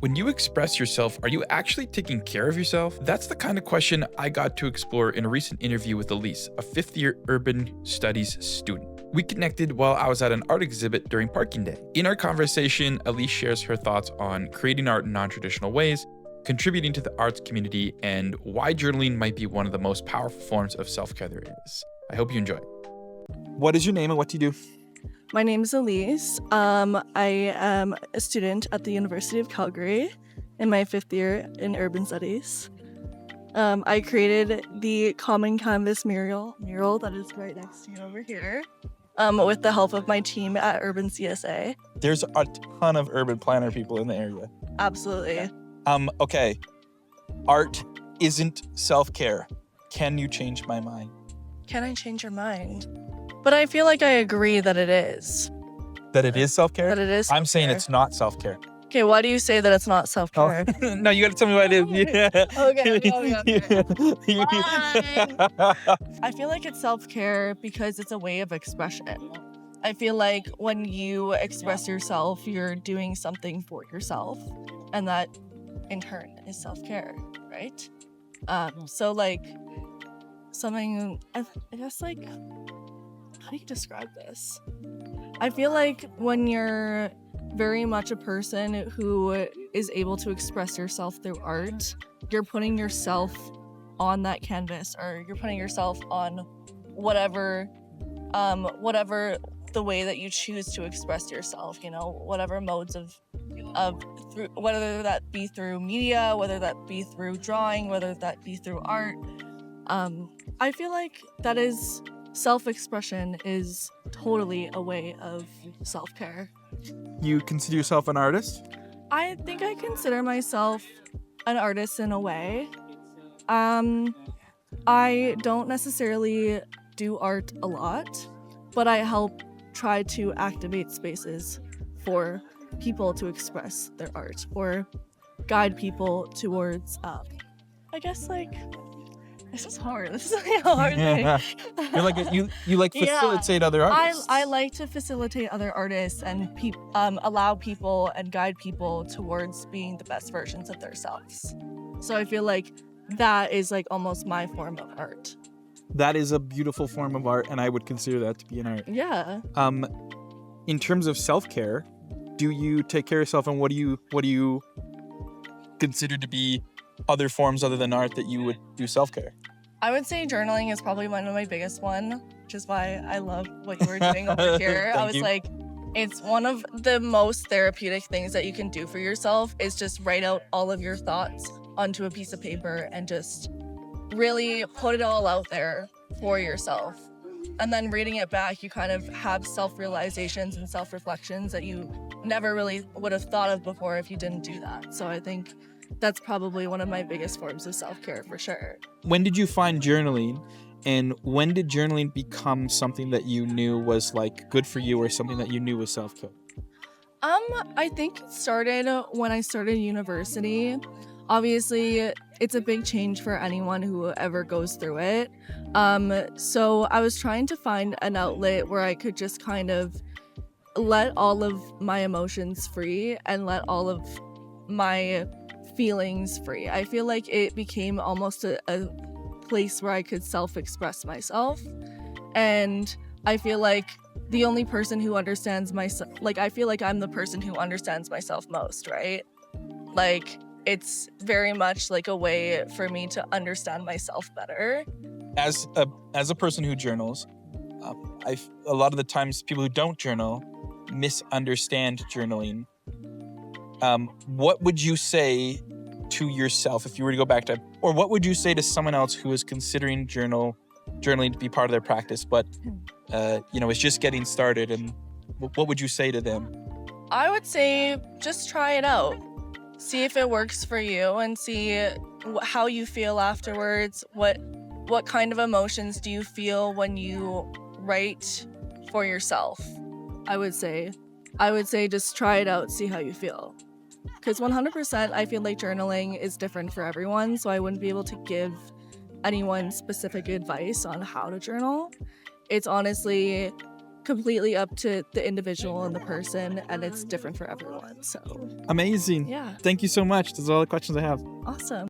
When you express yourself, are you actually taking care of yourself? That's the kind of question I got to explore in a recent interview with Elise, a fifth-year urban studies student. We connected while I was at an art exhibit during parking day. In our conversation, Elise shares her thoughts on creating art in non-traditional ways, contributing to the arts community, and why journaling might be one of the most powerful forms of self-care there is. I hope you enjoy. What is your name and what do you do? My name is Elise. I am a student at the University of Calgary in my 5th year in urban studies. I created the Common Canvas mural that is right next to you over here with the help of my team at Urban CSA. There's a ton of urban planner people in the area. Absolutely. Okay. Art isn't self-care. Can you change my mind? Can I change your mind? But I feel like I agree that it is. That it is self-care? That it is I'm saying self-care. it's not self-care. Okay, why do you say that it's not self-care? No, you gotta tell me what it is. Yeah. Okay. I feel like it's self-care because it's a way of expression. I feel like when you express yourself, you're doing something for yourself, and that in turn is self-care, right? So like something, I guess like, how do you describe this? I feel like when you're very much a person who is able to express yourself through art, you're putting yourself on that canvas, or you're putting yourself on whatever the way that you choose to express yourself, you know, whatever modes of through, whether that be through media, whether that be through drawing, whether that be through art. I feel like that is self-expression is totally a way of self-care. You consider yourself an artist? I think I consider myself an artist in a way. I don't necessarily do art a lot, but I help try to activate spaces for people to express their art or guide people towards, I guess like, this is hard. This is like a hard thing. You're like you like facilitate other artists. I like to facilitate other artists and allow people and guide people towards being the best versions of themselves. So I feel like that is like almost my form of art. That is a beautiful form of art, and I would consider that to be an art. Yeah. In terms of self-care, do you take care of yourself, and what do you consider to be other forms other than art that you would do self-care? I would say journaling is probably one of my biggest one, which is why I love what you were doing over here. I was like, it's one of the most therapeutic things that you can do for yourself is just write out all of your thoughts onto a piece of paper and just really put it all out there for yourself. And then reading it back, you kind of have self-realizations and self-reflections that you never really would have thought of before if you didn't do that. So I think that's probably one of my biggest forms of self-care for sure. When did you find journaling, and when did journaling become something that you knew was like good for you or something that you knew was self-care? I think it started when I started university. Obviously, it's a big change for anyone who ever goes through it. So I was trying to find an outlet where I could just kind of let all of my emotions free and let all of my feelings free. I feel like it became almost a place where I could self-express myself, and I feel like the only person who understands myself, like I feel like I'm the person who understands myself most, right? Like it's very much like a way for me to understand myself better. As a person who journals, a lot of the times people who don't journal misunderstand journaling. What would you say to yourself if you were to go back to, or what would you say to someone else who is considering journaling to be part of their practice, but is just getting started, and what would you say to them? I would say just try it out. See if it works for you and see how you feel afterwards. What kind of emotions do you feel when you write for yourself? I would say just try it out, see how you feel. Because 100% I feel like journaling is different for everyone, so I wouldn't be able to give anyone specific advice on how to journal. It's honestly completely up to the individual and the person, and it's different for everyone. So Amazing. yeah, Thank you so much. Those are all the questions I have. awesome.